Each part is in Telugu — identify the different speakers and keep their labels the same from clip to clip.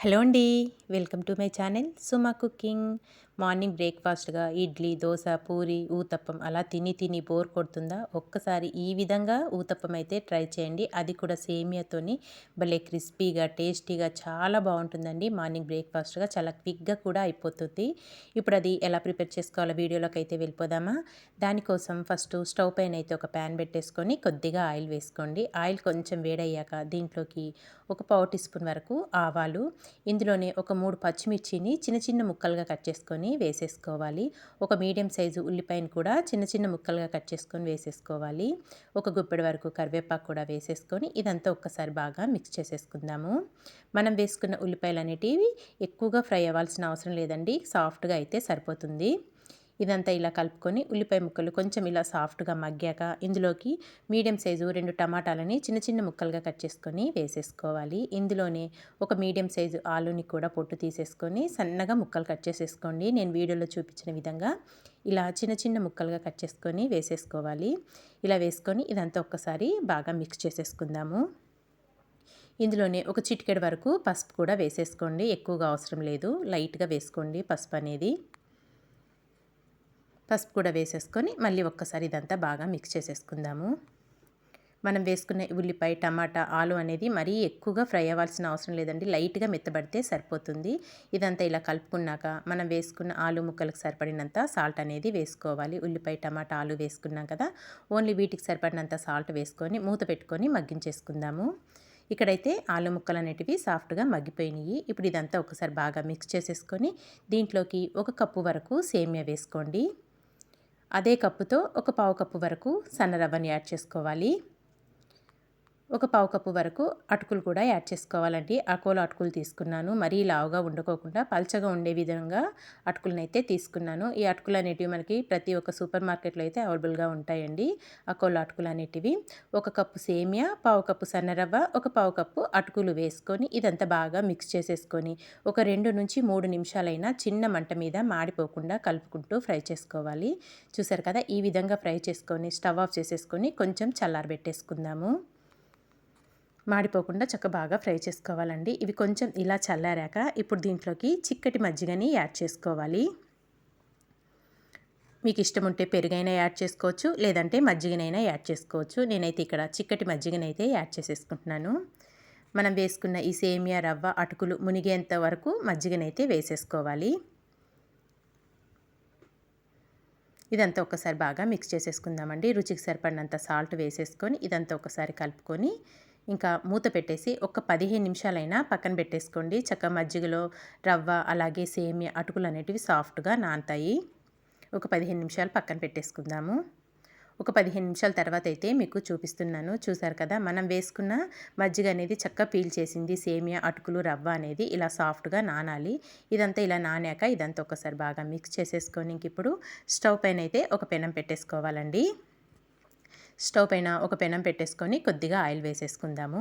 Speaker 1: హలో అండి. Welcome to my channel Suma cooking. Morning బ్రేక్‌ఫాస్ట్‌గా ఇడ్లీ, దోస, పూరి, ఊతప్పం అలా తిని తిని బోర్ కొడుతుందా? ఒక్కసారి ఈ విధంగా ఊతప్పం అయితే ట్రై చేయండి. అది కూడా సేమియాతోని భలే క్రిస్పీగా, టేస్టీగా చాలా బావుంటుందండి. మార్నింగ్ బ్రేక్‌ఫాస్ట్‌గా చాలా క్విక్‌గా కూడా అయిపోతుంది. ఇప్పుడు అది ఎలా ప్రిపేర్ చేసుకోవాలో వీడియోలోకి అయితే వెళ్ళిపోదామా? దానికోసం ఫస్ట్ స్టవ్ పైన అయితే ఒక ప్యాన్ పెట్టేసుకొని కొద్దిగా ఆయిల్ వేసుకోండి. ఆయిల్ కొంచెం వేడయ్యాక దీంట్లోకి ఒక పావు టీ స్పూన్ వరకు ఆవాలు, ఇందులోనే ఒక 3 పచ్చిమిర్చిని చిన్న చిన్న ముక్కలుగా కట్ చేసుకొని వేసేసుకోవాలి. ఒక మీడియం సైజు ఉల్లిపాయను కూడా చిన్న చిన్న ముక్కలుగా కట్ చేసుకొని వేసేసుకోవాలి. ఒక గుప్పెడు వరకు కరివేపాకు కూడా వేసేసుకొని ఇదంతా ఒక్కసారి బాగా మిక్స్ చేసేసుకుందాము. మనం వేసుకున్న ఉల్లిపాయలు అనేటివి ఎక్కువగా ఫ్రై అవ్వాల్సిన అవసరం లేదండి. సాఫ్ట్‌గా అయితే సరిపోతుంది. ఇదంతా ఇలా కలుపుకొని ఉల్లిపాయ ముక్కలు కొంచెం ఇలా సాఫ్ట్‌గా మగ్గాక ఇందులోకి మీడియం సైజు 2 టమాటాలని చిన్న చిన్న ముక్కలుగా కట్ చేసుకొని వేసేసుకోవాలి. ఇందులోనే ఒక మీడియం సైజు ఆలూని కూడా పొట్టు తీసేసుకొని సన్నగా ముక్కలు కట్ చేసేసుకోండి. నేను వీడియోలో చూపించిన విధంగా ఇలా చిన్న చిన్న ముక్కలుగా కట్ చేసుకొని వేసేసుకోవాలి. ఇలా వేసుకొని ఇదంతా ఒక్కసారి బాగా మిక్స్ చేసేసుకుందాము. ఇందులోనే ఒక చిటికెడు వరకు పసుపు కూడా వేసేసుకోండి. ఎక్కువగా అవసరం లేదు. లైట్‌గా వేసుకోండి పసుపు అనేది. పసుపు కూడా వేసేసుకొని మళ్ళీ ఒక్కసారి ఇదంతా బాగా మిక్స్ చేసేసుకుందాము. మనం వేసుకున్న ఉల్లిపాయ, టమాటా, ఆలు అనేది మరీ ఎక్కువగా ఫ్రై అవ్వాల్సిన అవసరం లేదండి. లైట్‌గా మెత్తబడితే సరిపోతుంది. ఇదంతా ఇలా కలుపుకున్నాక మనం వేసుకున్న ఆలు ముక్కలకు సరిపడినంత సాల్ట్ అనేది వేసుకోవాలి. ఉల్లిపాయ, టమాటా, ఆలు వేసుకున్నాం కదా! ఓన్లీ వీటికి సరిపడినంత సాల్ట్ వేసుకొని మూత పెట్టుకొని మగ్గించేసుకుందాము. ఇక్కడైతే ఆలు ముక్కలు అనేటివి సాఫ్ట్‌గా మగ్గిపోయినాయి. ఇప్పుడు ఇదంతా ఒకసారి బాగా మిక్స్ చేసేసుకొని దీంట్లోకి ఒక కప్పు వరకు సేమియా వేసుకోండి. అదే కప్పుతో ఒక పావు కప్పు వరకు సన్న రవ్వని యాడ్ చేసుకోవాలి. ఒక పావు కప్పు వరకు అటుకులు కూడా యాడ్ చేసుకోవాలండి. అకోలో అటుకులు తీసుకున్నాను. మరీ లావుగా వండుకోకుండా పల్చగా ఉండే విధంగా అటుకులనైతే తీసుకున్నాను. ఈ అటుకులు అనేటివి మనకి ప్రతి ఒక్క సూపర్ మార్కెట్‌లో అయితే అవైలబుల్‌గా ఉంటాయండి. అకోలో అటుకులు అనేటివి. ఒక కప్పు సేమియా, పావు కప్పు సన్న రవ్వ, ఒక పావు కప్పు అటుకులు వేసుకొని ఇదంతా బాగా మిక్స్ చేసేసుకొని ఒక 2-3 నిమిషాలైనా చిన్న మంట మీద మాడిపోకుండా కలుపుకుంటూ ఫ్రై చేసుకోవాలి. చూసారు కదా! ఈ విధంగా ఫ్రై చేసుకొని స్టవ్ ఆఫ్ చేసేసుకొని కొంచెం చల్లారబెట్టేసుకుందాము. మాడిపోకుండా బాగా ఫ్రై చేసుకోవాలండి. ఇవి కొంచెం ఇలా చల్లారాక ఇప్పుడు దీంట్లోకి చిక్కటి మజ్జిగని యాడ్ చేసుకోవాలి. మీకు ఇష్టం ఉంటే పెరుగైనా యాడ్ చేసుకోవచ్చు, లేదంటే మజ్జిగనైనా యాడ్ చేసుకోవచ్చు. నేనైతే ఇక్కడ చిక్కటి మజ్జిగనైతే యాడ్ చేసేసుకుంటున్నాను. మనం వేసుకున్న ఈ సేమియా, రవ్వ, అటుకులు మునిగేంత వరకు మజ్జిగనైతే వేసేసుకోవాలి. ఇదంతా ఒకసారి బాగా మిక్స్ చేసేసుకుందామండి. రుచికి సరిపడినంత సాల్ట్ వేసేసుకొని ఇదంతా ఒకసారి కలుపుకొని ఇంకా మూత పెట్టేసి ఒక 15 నిమిషాలైనా పక్కన పెట్టేసుకోండి. మజ్జిగలో రవ్వ అలాగే సేమియా అటుకులు అనేటివి సాఫ్ట్‌గా నానతాయి. ఒక 15 నిమిషాలు పక్కన పెట్టేసుకుందాము. ఒక 15 నిమిషాల తర్వాత అయితే మీకు చూపిస్తున్నాను. చూసారు కదా! మనం వేసుకున్న మజ్జిగ అనేది పీల్చేసింది. సేమియా, అటుకులు, రవ్వ అనేది ఇలా సాఫ్ట్‌గా నానాలి. ఇదంతా ఇలా నానాక ఇదంతా ఒకసారి బాగా మిక్స్ చేసేసుకొని ఇంకిప్పుడు స్టవ్ పైన అయితే ఒక పెనం పెట్టేసుకోవాలండి. స్టవ్ పైన ఒక పెనం పెట్టేసుకొని కొద్దిగా ఆయిల్ వేసేసుకుందాము.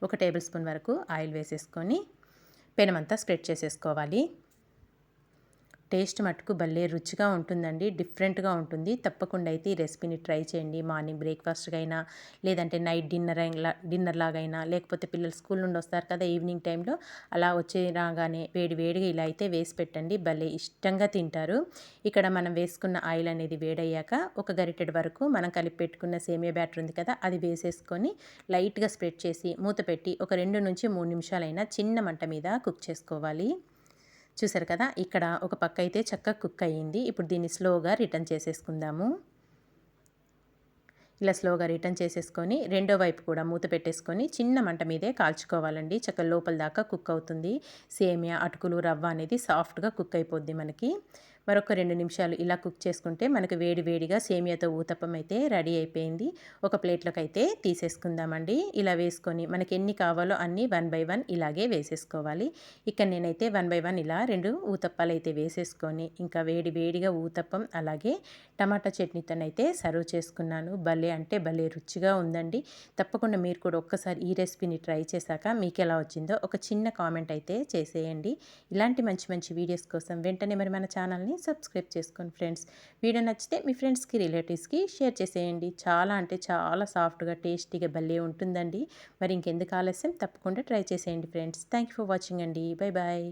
Speaker 1: ఒక టేబుల్ స్పూన్ వరకు ఆయిల్ వేసేసుకొని పెనమంతా స్ప్రెడ్ చేసేసుకోవాలి. టేస్ట్ మట్టుకు భలే రుచిగా ఉంటుందండి. డిఫరెంట్‌గా ఉంటుంది. తప్పకుండా అయితే ఈ రెసిపీని ట్రై చేయండి. మార్నింగ్ బ్రేక్‌ఫాస్ట్‌కైనా లేదంటే నైట్ డిన్నర్ లాగైనా లేకపోతే పిల్లలు స్కూల్ నుండి వస్తారు కదా! ఈవినింగ్ టైంలో అలా వచ్చి రాగానే వేడి వేడిగా ఇలా అయితే వేసి పెట్టండి. భలే ఇష్టంగా తింటారు. ఇక్కడ మనం వేసుకున్న ఆయిల్ అనేది వేడయ్యాక ఒక గరిటెడు వరకు మనం కలిపి పెట్టుకున్న సేమియా బ్యాటర్ ఉంది కదా! అది వేసేసుకొని లైట్‌గా స్ప్రెడ్ చేసి మూత పెట్టి ఒక 2-3 నిమిషాలైనా చిన్న మంట మీద కుక్ చేసుకోవాలి. చూసారు కదా! ఇక్కడ ఒక పక్క అయితే కుక్ అయ్యింది. ఇప్పుడు దీన్ని స్లోగా రిటర్న్ చేసేసుకుందాము. ఇలా స్లోగా రిటర్న్ చేసేసుకొని రెండో వైపు కూడా మూత పెట్టేసుకొని చిన్న మంట మీదే కాల్చుకోవాలండి. లోపల దాకా కుక్ అవుతుంది. సేమియా, అటుకులు, రవ్వ అనేది సాఫ్ట్‌గా కుక్ అయిపోద్ది మనకి. మరొక 2 నిమిషాలు ఇలా కుక్ చేసుకుంటే మనకు వేడి వేడిగా సేమియాతో ఊతప్పం అయితే రెడీ అయిపోయింది. ఒక ప్లేట్‌లోకి అయితే తీసేసుకుందామండి. ఇలా వేసుకొని మనకి ఎన్ని కావాలో అన్నీ 1 బై 1 ఇలాగే వేసేసుకోవాలి. ఇక్కడ నేనైతే 1 బై 1 ఇలా 2 ఊతప్పాలైతే వేసేసుకొని ఇంకా వేడి వేడిగా ఊతప్పం అలాగే టమాటా చట్నీతోనైతే సర్వ్ చేసుకున్నాను. భలే అంటే భలే రుచిగా ఉందండి. తప్పకుండా మీరు కూడా ఒక్కసారి ఈ రెసిపీని ట్రై చేశాక మీకెలా వచ్చిందో ఒక చిన్న కామెంట్ అయితే చేసేయండి. ఇలాంటి మంచి మంచి వీడియోస్ కోసం వెంటనే మరి మన ఛానల్‌ని ఛానల్ని సబ్స్క్రైబ్ చేసుకోండి ఫ్రెండ్స్. వీడియో నచ్చితే మీ ఫ్రెండ్స్కి రిలేటివ్స్కి షేర్ చేసేయండి. చాలా అంటే చాలా సాఫ్ట్గా టేస్టీగా భలే ఉంటుందండి. మరి ఇంకెందుకు ఆలస్యం, తప్పకుండా ట్రై చేసేయండి friends. Thank you for watching అండి. Bye bye.